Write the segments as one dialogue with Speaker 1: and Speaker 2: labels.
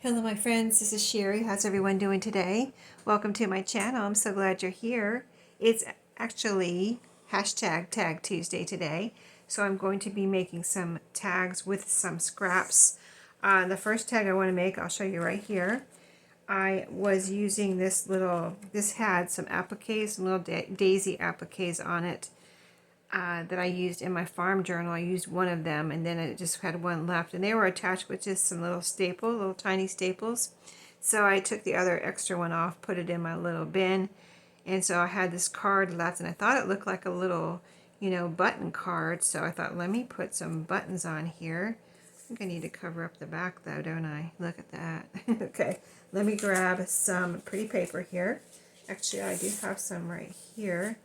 Speaker 1: Hello my friends, this is Sherry. How's everyone doing today? Welcome to my channel. I'm so glad you're here. It's actually hashtag Tag Tuesday today. So I'm going to be making some tags with some scraps. The first tag I want to make, I'll show you right here. I was using this had some appliques, some little daisy appliques on it. That I used in my farm journal. I used one of them and then it just had one left, and they were attached with just some little tiny staples. So I took the other extra one off, put it in my little bin, and so I had this card left, and I thought it looked like a little, button card. So I thought, let me put some buttons on here. I think I need to cover up the back though, don't I? Look at that. Okay, let me grab some pretty paper here. Actually, I do have some right here.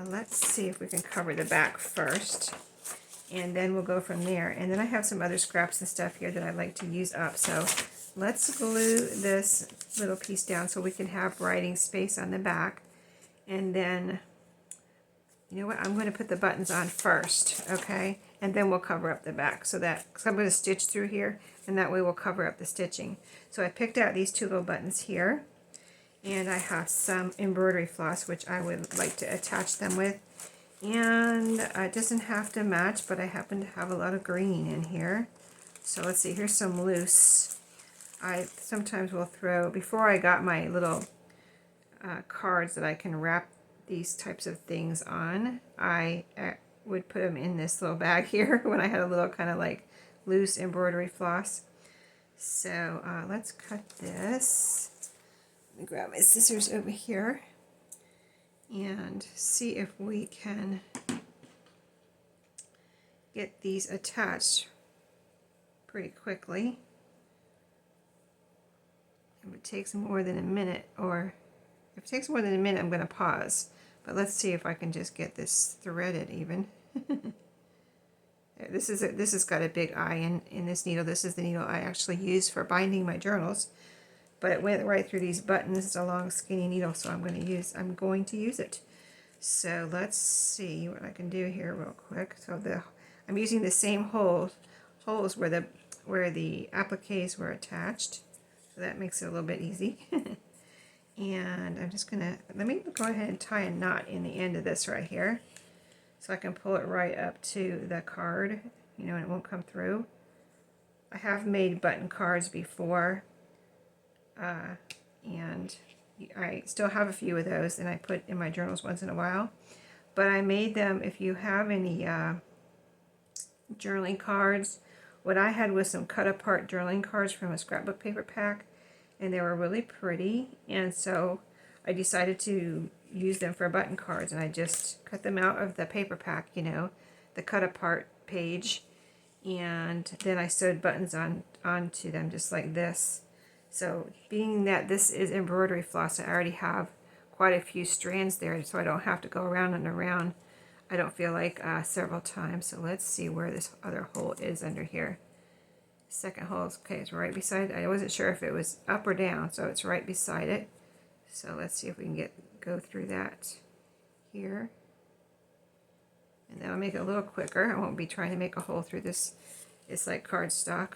Speaker 1: Let's see if we can cover the back first, and then we'll go from there. And then I have some other scraps and stuff here that I like to use up. So let's glue this little piece down so we can have writing space on the back. And then, you know what, I'm going to put the buttons on first, okay? And then we'll cover up the back so that, because I'm going to stitch through here, and that way we'll cover up the stitching. So I picked out these two little buttons here. And I have some embroidery floss, which I would like to attach them with. And it doesn't have to match, but I happen to have a lot of green in here. So let's see, here's some loose. I sometimes will throw, before I got my little cards that I can wrap these types of things on, I would put them in this little bag here when I had a little kind of like loose embroidery floss. So let's cut this. Let me grab my scissors over here and see if we can get these attached pretty quickly. If it takes more than a minute, or if it takes more than a minute, I'm going to pause. But let's see if I can just get this threaded even. This has got a big eye in this needle. This is the needle I actually use for binding my journals. But it went right through these buttons. It's a long skinny needle, so I'm going to use it. So let's see what I can do here real quick. So I'm using the same holes where the appliques were attached. So that makes it a little bit easy. And I'm just gonna, let me go ahead and tie a knot in the end of this right here, so I can pull it right up to the card, and it won't come through. I have made button cards before. And I still have a few of those, and I put in my journals once in a while. But I made them, if you have any journaling cards, what I had was some cut apart journaling cards from a scrapbook paper pack, and they were really pretty, and so I decided to use them for button cards, and I just cut them out of the paper pack, the cut apart page, and then I sewed buttons onto them just like this. So being that this is embroidery floss, I already have quite a few strands there, so I don't have to go around and around, I don't feel like, several times. So let's see where this other hole is under here. Second hole is, okay, it's right beside, I wasn't sure if it was up or down, so it's right beside it. So let's see if we can go through that here. And that'll make it a little quicker. I won't be trying to make a hole through this. It's like cardstock.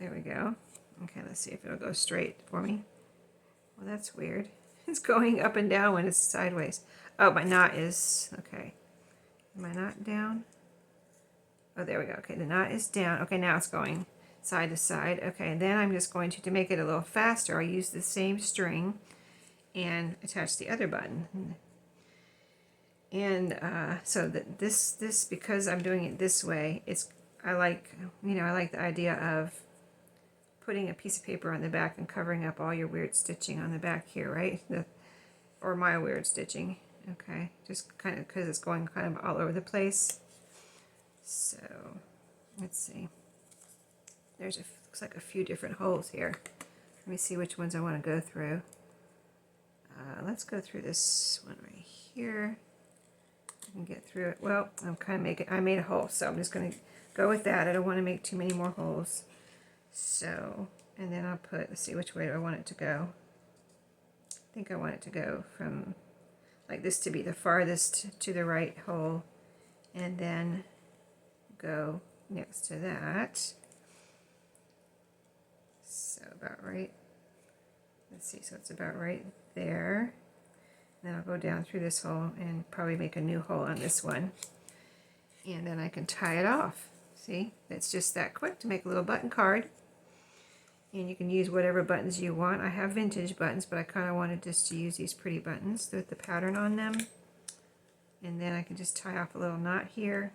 Speaker 1: There we go. Okay, let's see if it'll go straight for me. Well, that's weird. It's going up and down when it's sideways. Oh, my knot is, okay. Is my knot down? Oh, there we go. Okay, the knot is down. Okay, now it's going side to side. Okay, and then I'm just going to make it a little faster, I'll use the same string and attach the other button. And so that this, because I'm doing it this way, I like the idea of putting a piece of paper on the back and covering up all your weird stitching on the back here, right? Or my weird stitching. Okay, just kind of because it's going kind of all over the place. So let's see. Looks like a few different holes here. Let me see which ones I want to go through. Let's go through this one right here. I can get through it. Well, I made a hole, so I'm just going to go with that. I don't want to make too many more holes. So, and then let's see, which way do I want it to go? I think I want it to go from like this to be the farthest to the right hole, and then go next to that. about right. Let's see, so it's about right there. Then I'll go down through this hole and probably make a new hole on this one. And then I can tie it off. See, it's just that quick to make a little button card. And you can use whatever buttons you want. I have vintage buttons, but I kind of wanted just to use these pretty buttons with the pattern on them. And then I can just tie off a little knot here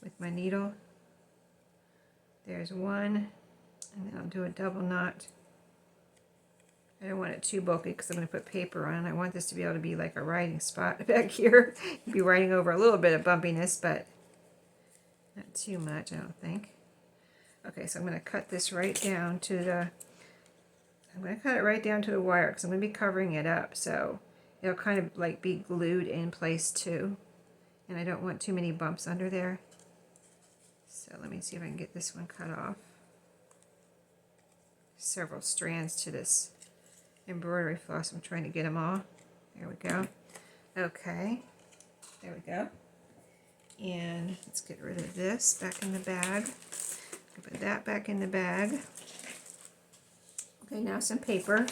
Speaker 1: with my needle. There's one, and then I'll do a double knot. I don't want it too bulky because I'm going to put paper on. I want this to be able to be like a writing spot back here. You'd be writing over a little bit of bumpiness, but not too much, I don't think. Okay, so I'm going to cut this right down to the, I'm going to cut it right down to the wire because I'm going to be covering it up, so it'll kind of like be glued in place too. And I don't want too many bumps under there. So let me see if I can get this one cut off. Several strands to this embroidery floss. I'm trying to get them all. There we go. Okay, there we go. And let's get rid of this back in the bag. Put that back in the bag. Okay, now some paper.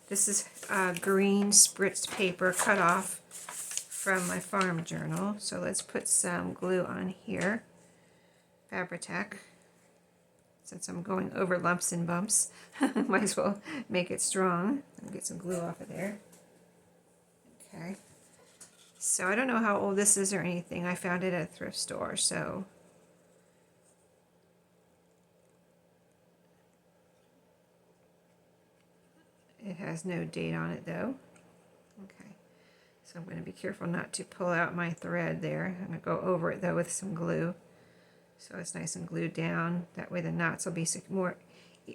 Speaker 1: This is green spritzed paper cut off from my farm journal. So let's put some glue on here. Fabri-Tac. Since I'm going over lumps and bumps, might as well make it strong. I'll get some glue off of there. Okay. So I don't know how old this is or anything. I found it at a thrift store, so it has no date on it though. Okay. So I'm going to be careful not to pull out my thread there. I'm going to go over it though with some glue. So it's nice and glued down. That way the knots will be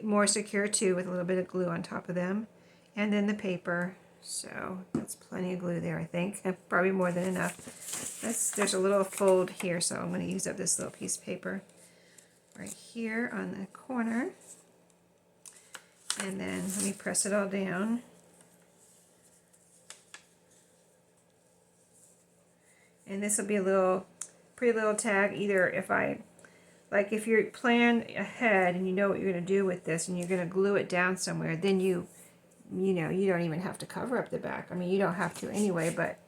Speaker 1: more secure too, with a little bit of glue on top of them. And then the paper. So that's plenty of glue there, I think. Probably more than enough. There's a little fold here, so I'm going to use up this little piece of paper right here on the corner. And then let me press it all down. And this will be a pretty little tag, either if you're planning ahead and you know what you're going to do with this and you're going to glue it down somewhere, then you don't even have to cover up the back. I mean, you don't have to anyway, but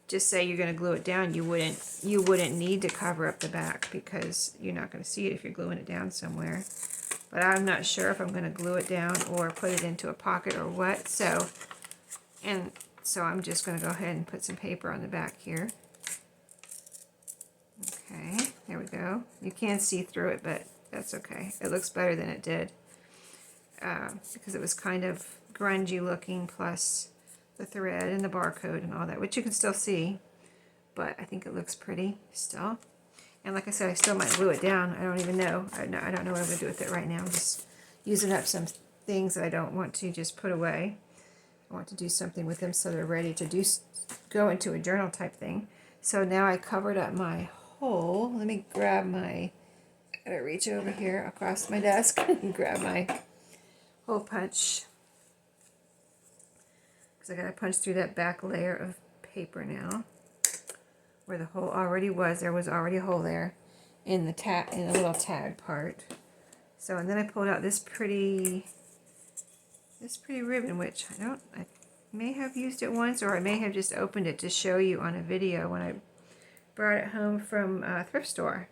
Speaker 1: just say you're going to glue it down, you wouldn't need to cover up the back because you're not going to see it if you're gluing it down somewhere. But I'm not sure if I'm going to glue it down or put it into a pocket or what. So I'm just going to go ahead and put some paper on the back here. Okay, there we go. You can't see through it, but that's okay. It looks better than it did because it was kind of grungy looking, plus the thread and the barcode and all that, which you can still see, but I think it looks pretty still. And like I said, I still might glue it down. I don't even know. I don't know what I'm going to do with it right now. I'm just using up some things that I don't want to just put away. I want to do something with them so they're ready to go into a journal type thing. So now I covered up my hole. Let me grab I gotta reach over here across my desk and grab my hole punch, because I gotta punch through that back layer of paper now. Where the hole already was, there was already a hole there in the little tag part. So, and then I pulled out this pretty ribbon, which I may have used it once, or I may have just opened it to show you on a video when I brought it home from a thrift store.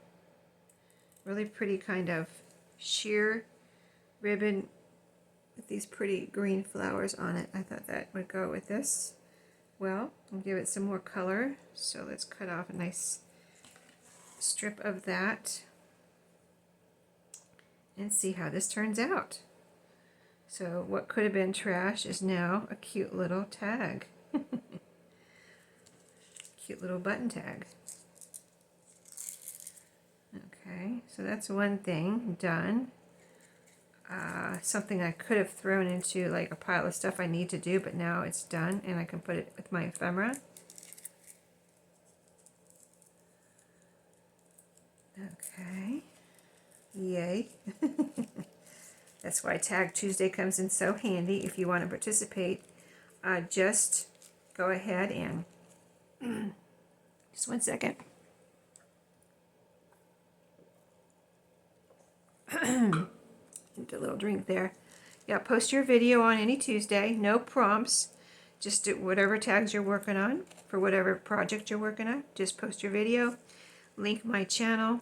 Speaker 1: Really pretty kind of sheer ribbon with these pretty green flowers on it. I thought that would go with this well and give it some more color. So let's cut off a nice strip of that and see how this turns out. So what could have been trash is now a cute little tag. Cute little button tag. Okay, so that's one thing done. Something I could have thrown into like a pile of stuff I need to do, but now it's done and I can put it with my ephemera. Okay, yay. That's why Tag Tuesday comes in so handy. If you want to participate, just go ahead and just one second. Need a little drink there. Yeah, post your video on any Tuesday. No prompts. Just do whatever tags you're working on for whatever project you're working on. Just post your video. Link my channel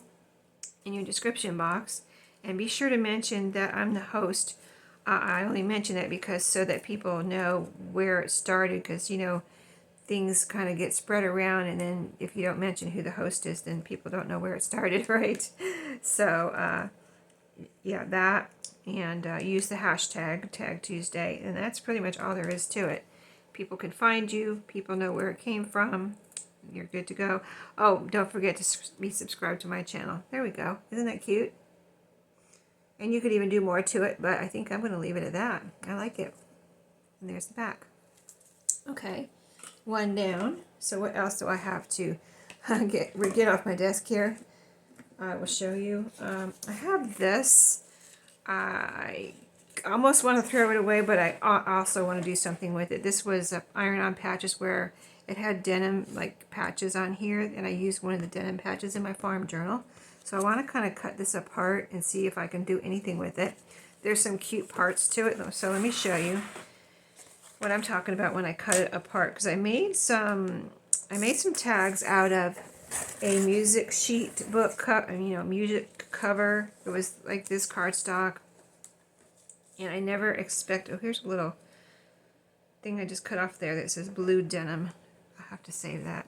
Speaker 1: in your description box. And be sure to mention that I'm the host. I only mention that because so that people know where it started, because you know things kind of get spread around, and then if you don't mention who the host is, then people don't know where it started, right? So yeah, that, and use the hashtag tagtuesday, and that's pretty much all there is to it. People can find you, people know where it came from, you're good to go. Oh, don't forget to be subscribed to my channel. There we go. Isn't that cute? And you could even do more to it, but I think I'm going to leave it at that. I like it. And there's the back. Okay, one down. So what else do I have to get off my desk here? I will show you. I have this. I almost want to throw it away, but I also want to do something with it. This was iron-on patches where it had denim like patches on here, and I used one of the denim patches in my farm journal. So I want to kind of cut this apart and see if I can do anything with it. There's some cute parts to it, so let me show you what I'm talking about when I cut it apart. Because I made some tags out of a music sheet book, music cover. It was like this cardstock, and I never expect. Oh, here's a little thing I just cut off there that says blue denim. I'll have to save that.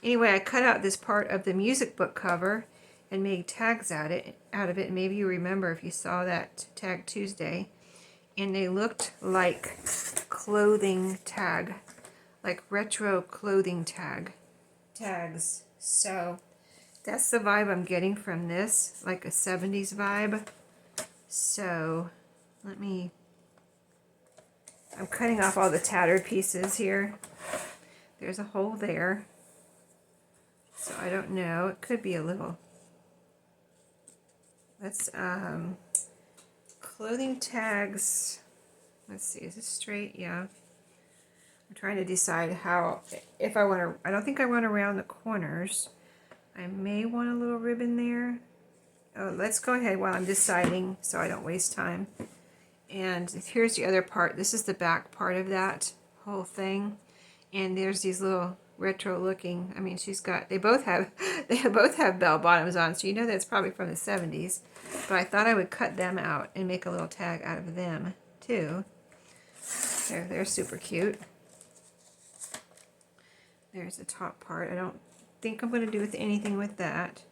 Speaker 1: Anyway, I cut out this part of the music book cover and made tags out of it. Maybe you remember if you saw that Tag Tuesday, and they looked like clothing tag, like retro clothing tags. So that's the vibe I'm getting from this, like a 70s vibe. So I'm cutting off all the tattered pieces here. There's a hole there. So I don't know, it could be a little. Let's, clothing tags, let's see, is this straight? Yeah. I'm trying to decide if I want to, I don't think I want around the corners. I may want a little ribbon there. Oh, let's go ahead while I'm deciding so I don't waste time. And here's the other part. This is the back part of that whole thing. And there's these little retro looking, I mean, they both have bell bottoms on, so you know that's probably from the 70s. But I thought I would cut them out and make a little tag out of them too. They're super cute. There's the top part. I don't think I'm going to do anything with that.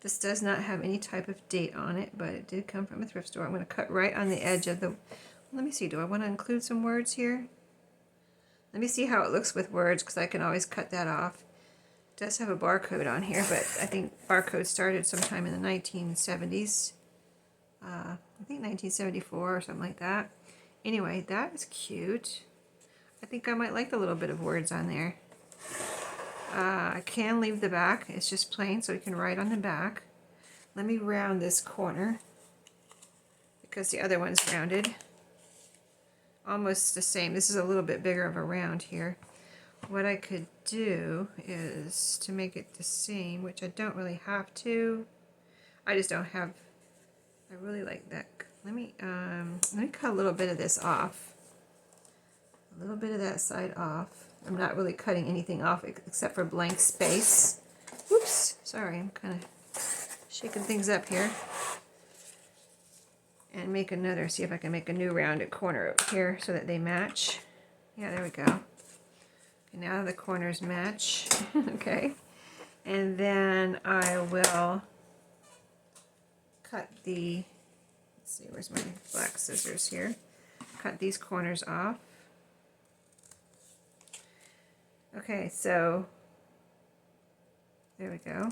Speaker 1: This does not have any type of date on it, but it did come from a thrift store. I'm going to cut right on the edge of the, let me see, do I want to include some words here? Let me see how it looks with words, because I can always cut that off. It does have a barcode on here, but I think barcode started sometime in the 1970s. I think 1974 or something like that. Anyway, that is cute. I think I might like the little bit of words on there. I can leave the back. It's just plain, so you can write on the back. Let me round this corner, because the other one's rounded. Almost the same. This is a little bit bigger of a round here. What I could do is to make it the same, which I don't really have to. I just don't have, I really like that. Let me cut a little bit of this off. A little bit of that side off. I'm not really cutting anything off except for blank space. Whoops, sorry, I'm kind of shaking things up here. And make another, see if I can make a new rounded corner over here so that they match. Yeah, there we go. Okay, now the corners match. Okay. And then I will cut the, let's see, where's my black scissors here? Cut these corners off. Okay, so there we go.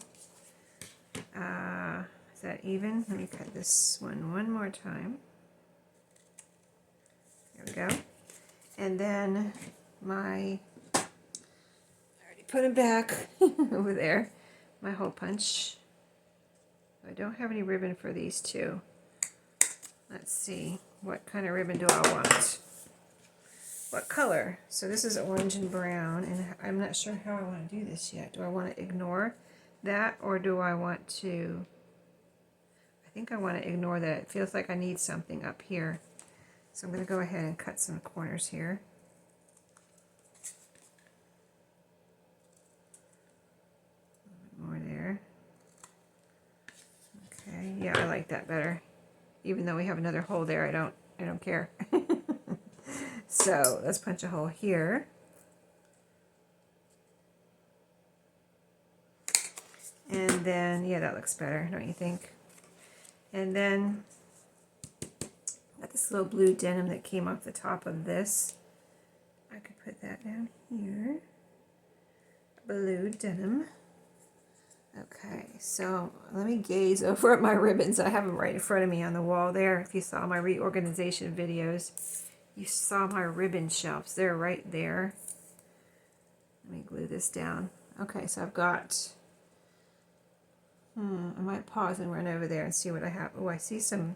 Speaker 1: Is that even? Let me cut this one more time. There we go. And then I already put them back over there. My hole punch. I don't have any ribbon for these two. Let's see. What kind of ribbon do I want? What color? So this is orange and brown, and I'm not sure how I want to do this yet. Do I want to ignore that, or do I want to... I think I want to ignore that. It feels like I need something up here. So I'm going to go ahead and cut some corners here. A little bit more there. Okay, yeah, I like that better. Even though we have another hole there, I don't care. So let's punch a hole here. And then, yeah, that looks better, don't you think? And then, got this little blue denim that came off the top of this. I could put that down here. Blue denim. Okay, so let me gaze over at my ribbons. I have them right in front of me on the wall there. If you saw my reorganization videos, you saw my ribbon shelves. They're right there. Let me glue this down. Okay, so I've got... I might pause and run over there and see what I have. Oh, I see some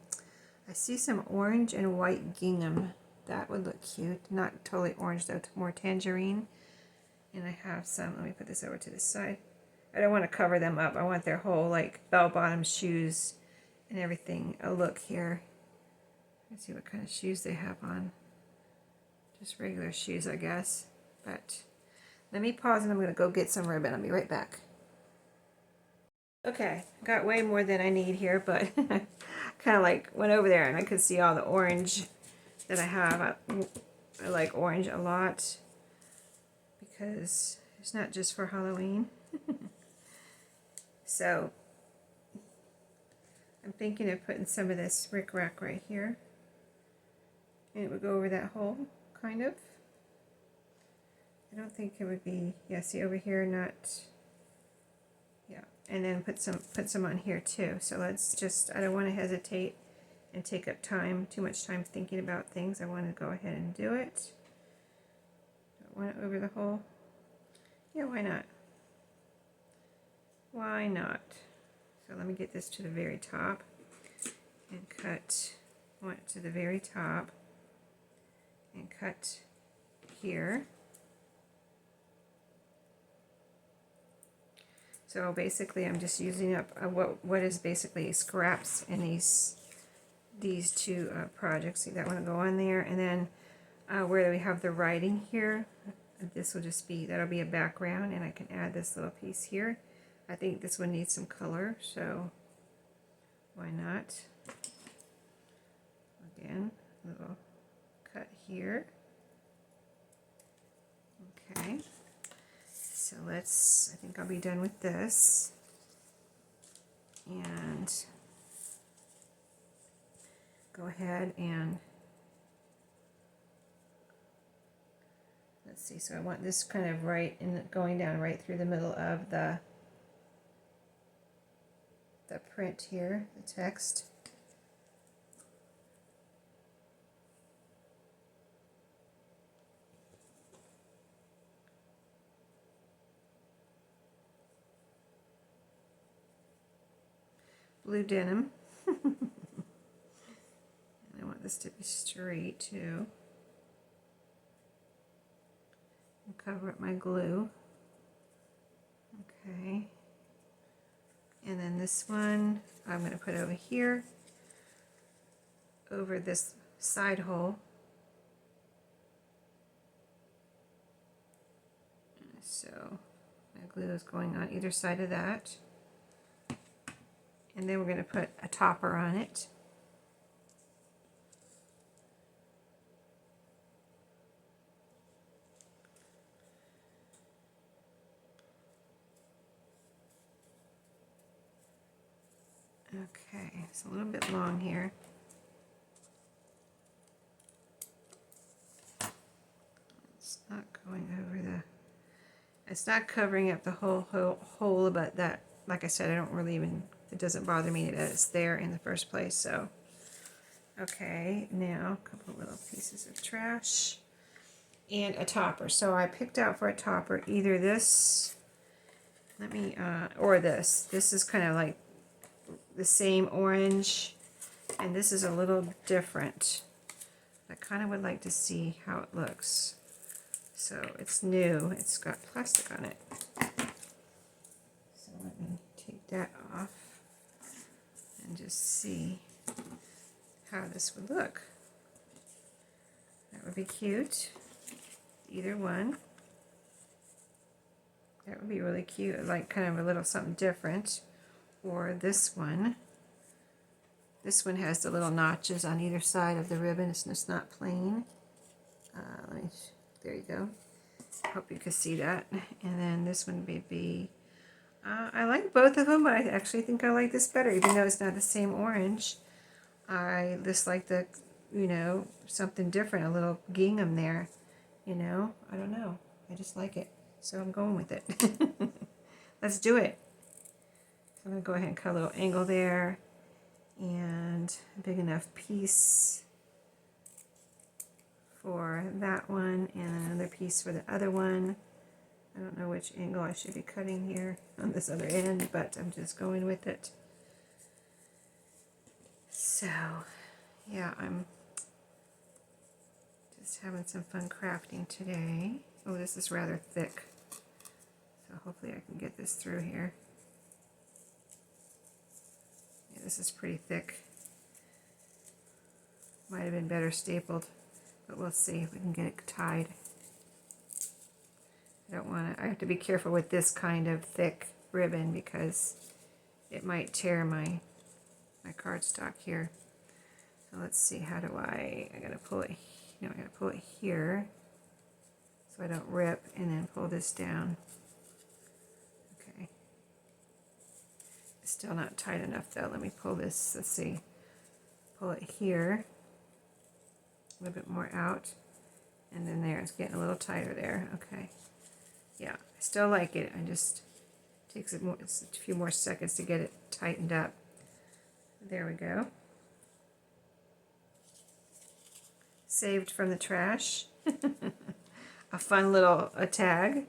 Speaker 1: orange and white gingham. That would look cute. Not totally orange though, more tangerine. And I have some, let me put this over to the side. I don't want to cover them up. I want their whole like bell-bottom shoes and everything a look here. Let's see what kind of shoes they have on. Just regular shoes, I guess. But let me pause and I'm going to go get some ribbon. I'll be right back. Okay, got way more than I need here, but kind of like went over there and I could see all the orange that I have. I like orange a lot because it's not just for Halloween. So I'm thinking of putting some of this rickrack right here, and it would go over that hole, kind of. I don't think it would be, yeah, see over here, not, yeah, and then put some on here too. So let's just, I don't want to hesitate and take up too much time thinking about things. I want to go ahead and do it. Don't want it over the hole. Yeah, why not? Why not? So let me get this to the very top and cut, want it to the very top and cut here. So basically I'm just using up what is basically scraps in these two projects. See, that one will go on there, and then where we have the writing here, this will just be, that'll be a background, and I can add this little piece here. I think this one needs some color, so why not? Again, a little cut here. Okay, so let's, I think I'll be done with this. And go ahead and, let's see, so I want this kind of right in, going down right through the middle of the print here, the text. Blue denim. I want this to be straight too. And cover up my glue. Okay. And then this one I'm going to put over here, over this side hole. So my glue is going on either side of that. And then we're going to put a topper on it. Okay, it's a little bit long here. It's not going over it's not covering up the whole hole, but that, like I said, I don't really even, it doesn't bother me that it's there in the first place. So, okay, now a couple little pieces of trash and a topper. So I picked out for a topper either this, or this. This is kind of like the same orange, and this is a little different. I kind of would like to see how it looks. So it's new, it's got plastic on it. So let me take that off and just see how this would look. That would be cute. Either one. That would be really cute, like kind of a little something different. Or this one. This one has the little notches on either side of the ribbon. It's not plain. There you go. Hope you can see that. And then this one would be, I like both of them, but I actually think I like this better, even though it's not the same orange. I just like the, you know, something different, a little gingham there, you know. I don't know. I just like it. So I'm going with it. Let's do it. So I'm going to go ahead and cut a little angle there, and a big enough piece for that one, and another piece for the other one. I don't know which angle I should be cutting here on this other end, but I'm just going with it. So, yeah, I'm just having some fun crafting today. Oh, this is rather thick, so hopefully I can get this through here. Yeah, this is pretty thick. Might have been better stapled, but we'll see if we can get it tied. I have to be careful with this kind of thick ribbon because it might tear my cardstock here. So let's see, how do I gotta pull it, I gotta pull it here so I don't rip, and then pull this down. Okay. It's still not tight enough though. Let me pull this, let's see. Pull it here, a little bit more out, and then there, it's getting a little tighter there. Okay. Yeah, I still like it. I just takes it it's a few more seconds to get it tightened up. There we go. Saved from the trash. A fun little tag.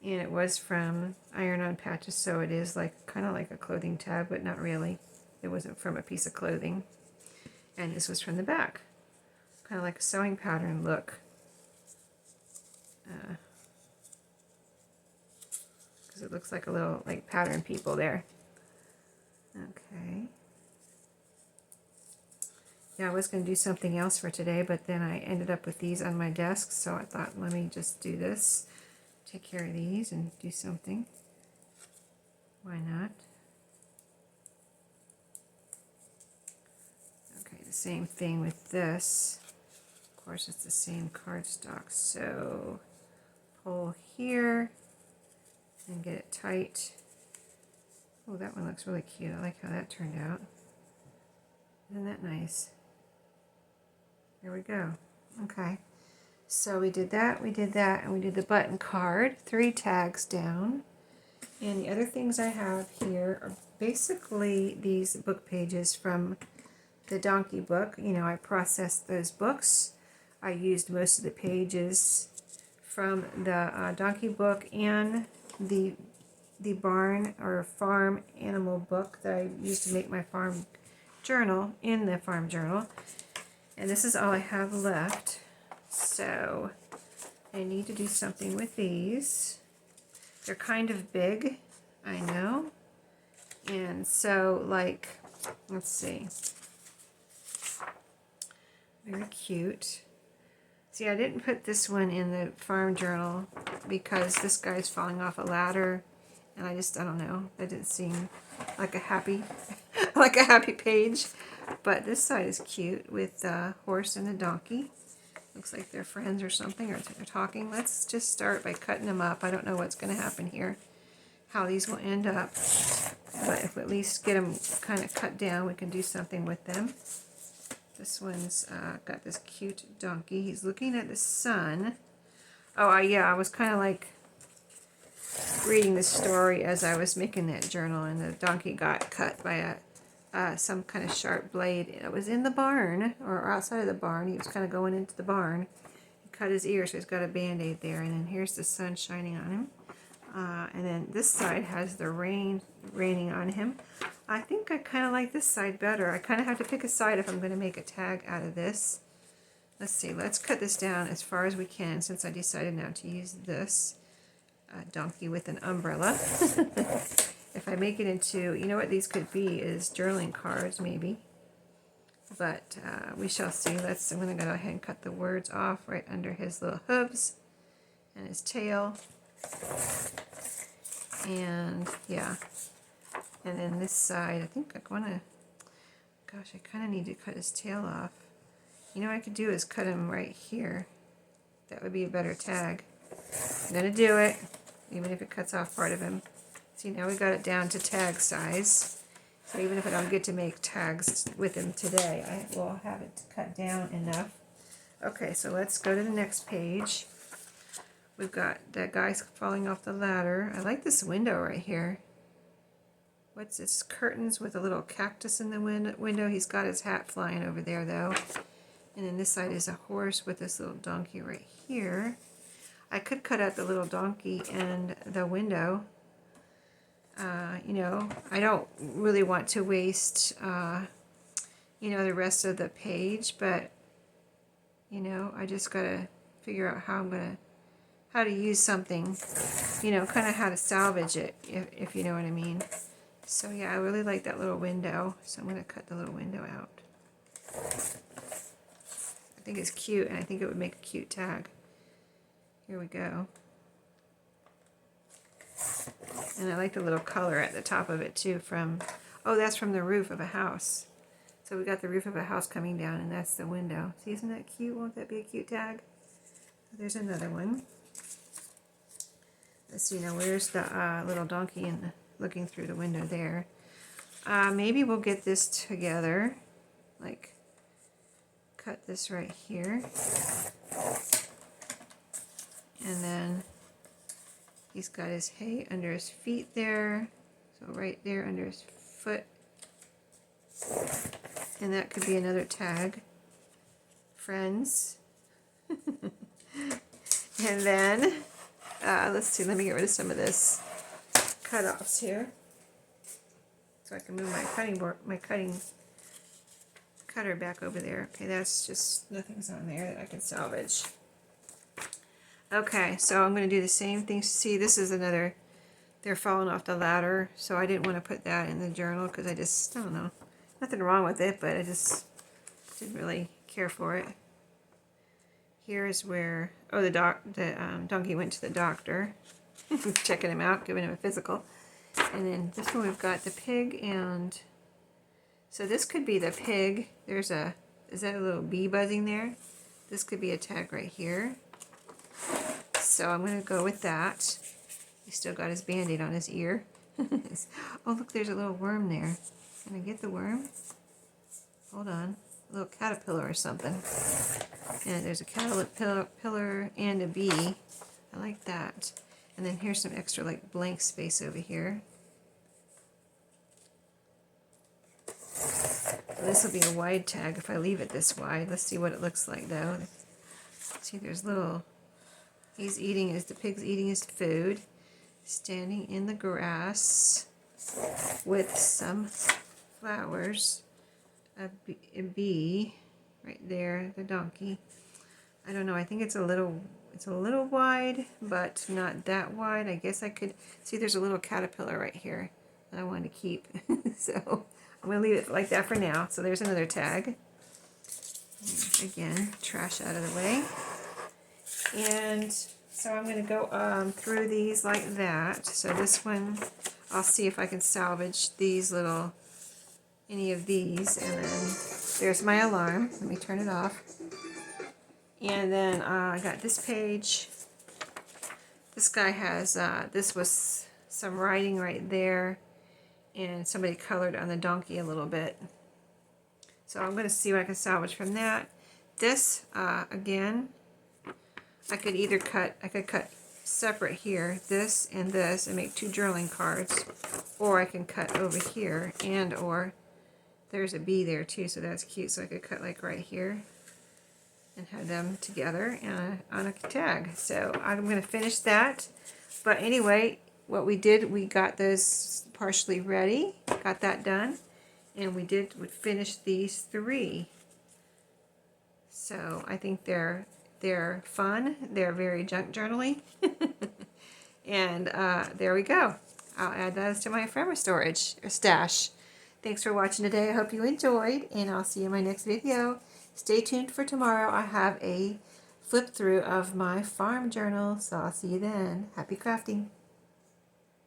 Speaker 1: And it was from Iron On Patches, so it is like kind of like a clothing tag, but not really. It wasn't from a piece of clothing. And this was from the back. Kind of like a sewing pattern look. Because it looks like a little like pattern people there. Okay. Yeah, I was going to do something else for today, but then I ended up with these on my desk, so I thought, let me just do this. Take care of these and do something. Why not? Okay, the same thing with this. Of course, it's the same cardstock, so pull here and get it tight. Oh, that one looks really cute. I like how that turned out. Isn't that nice? There we go. Okay. So we did that, and we did the button card, 3 tags down. And the other things I have here are basically these book pages from the Donkey book. You know, I processed those books. I used most of the pages from the Donkey book and the barn or farm animal book that I used to make my farm journal in the farm journal. And this is all I have left. So I need to do something with these. They're kind of big, I know. And so, like, let's see. Very cute. See, I didn't put this one in the farm journal because this guy's falling off a ladder, and I don't know. That didn't seem like a happy, like a happy page. But this side is cute with the horse and the donkey. Looks like they're friends or something, or they're talking. Let's just start by cutting them up. I don't know what's going to happen here, how these will end up. But if we at least get them kind of cut down, we can do something with them. This one's got this cute donkey. He's looking at the sun. Oh, yeah, I was kind of like reading the story as I was making that journal, and the donkey got cut by some kind of sharp blade. It was in the barn, or outside of the barn. He was kind of going into the barn. He cut his ear, so he's got a band-aid there, and then here's the sun shining on him. And then this side has the raining on him. I think I kind of like this side better. I kind of have to pick a side if I'm going to make a tag out of this. Let's see, let's cut this down as far as we can, since I decided now to use this donkey with an umbrella. if I make it into, you know what these could be, is journaling cards maybe. But we shall see. I'm going to go ahead and cut the words off right under his little hooves and his tail. And yeah. And then this side, I think I want to, gosh, I kind of need to cut his tail off. You know what I could do is cut him right here. That would be a better tag. I'm going to do it, even if it cuts off part of him. See, now we got it down to tag size. So even if I don't get to make tags with him today, I will have it cut down enough. Okay, so let's go to the next page. We've got that guy falling off the ladder. I like this window right here. What's this? Curtains with a little cactus in the window. He's got his hat flying over there though. And then this side is a horse with this little donkey right here. I could cut out the little donkey and the window. You know, I don't really want to waste, you know, the rest of the page, but, you know, I just gotta figure out how to use something, you know, kind of how to salvage it, if you know what I mean. So yeah, I really like that little window, so I'm gonna cut the little window out. I think it's cute, and I think it would make a cute tag. Here we go. And I like the little color at the top of it too from, oh, that's from the roof of a house. So we got the roof of a house coming down, and that's the window. See, isn't that cute? Won't that be a cute tag? There's another one. Let's see, now where's the little donkey looking through the window there? Maybe we'll get this together. Like, cut this right here. And then he's got his hay under his feet there. So right there under his foot. And that could be another tag. Friends. And then, let's see, let me get rid of some of this cut-offs here. So I can move my cutting cutter back over there. Okay, that's just, nothing's on there that I can salvage. Okay, so I'm going to do the same thing. See, this is another, they're falling off the ladder, so I didn't want to put that in the journal because I don't know, nothing wrong with it, but I just didn't really care for it. Here's where, oh, the donkey went to the doctor, checking him out, giving him a physical. And then this one we've got the pig, and so this could be the pig. Is that a little bee buzzing there? This could be a tag right here. So I'm going to go with that. He's still got his band-aid on his ear. Oh, look, there's a little worm there. Can I get the worm? Hold on. A little caterpillar or something. And there's a caterpillar and a bee. I like that. And then here's some extra like blank space over here. This will be a wide tag if I leave it this wide. Let's see what it looks like though. See, there's little, the pig's eating his food, standing in the grass with some flowers, a bee right there, the donkey. I don't know, I think it's a little wide, but not that wide. I guess I could, see there's a little caterpillar right here that I want to keep. So I'm going to leave it like that for now. So there's another tag. Again, trash out of the way. And so I'm going to go through these like that. So this one, I'll see if I can salvage any of these. And then there's my alarm. Let me turn it off. And then I got this page. This guy has, this was some writing right there. And somebody colored on the donkey a little bit. So I'm going to see what I can salvage from that. This, again, I could cut separate here, this and make two journaling cards. Or I can cut over here, or there's a bee there too, so that's cute. So I could cut like right here and have them together on a tag. So I'm going to finish that. But anyway, what we did, we got those partially ready, got that done, and we finish these 3. So I think they're fun. They're very junk journaly. And there we go. I'll add those to my ephemera storage or stash. Thanks for watching today. I hope you enjoyed, and I'll see you in my next video. Stay tuned for tomorrow. I have a flip through of my farm journal, so I'll see you then. Happy crafting.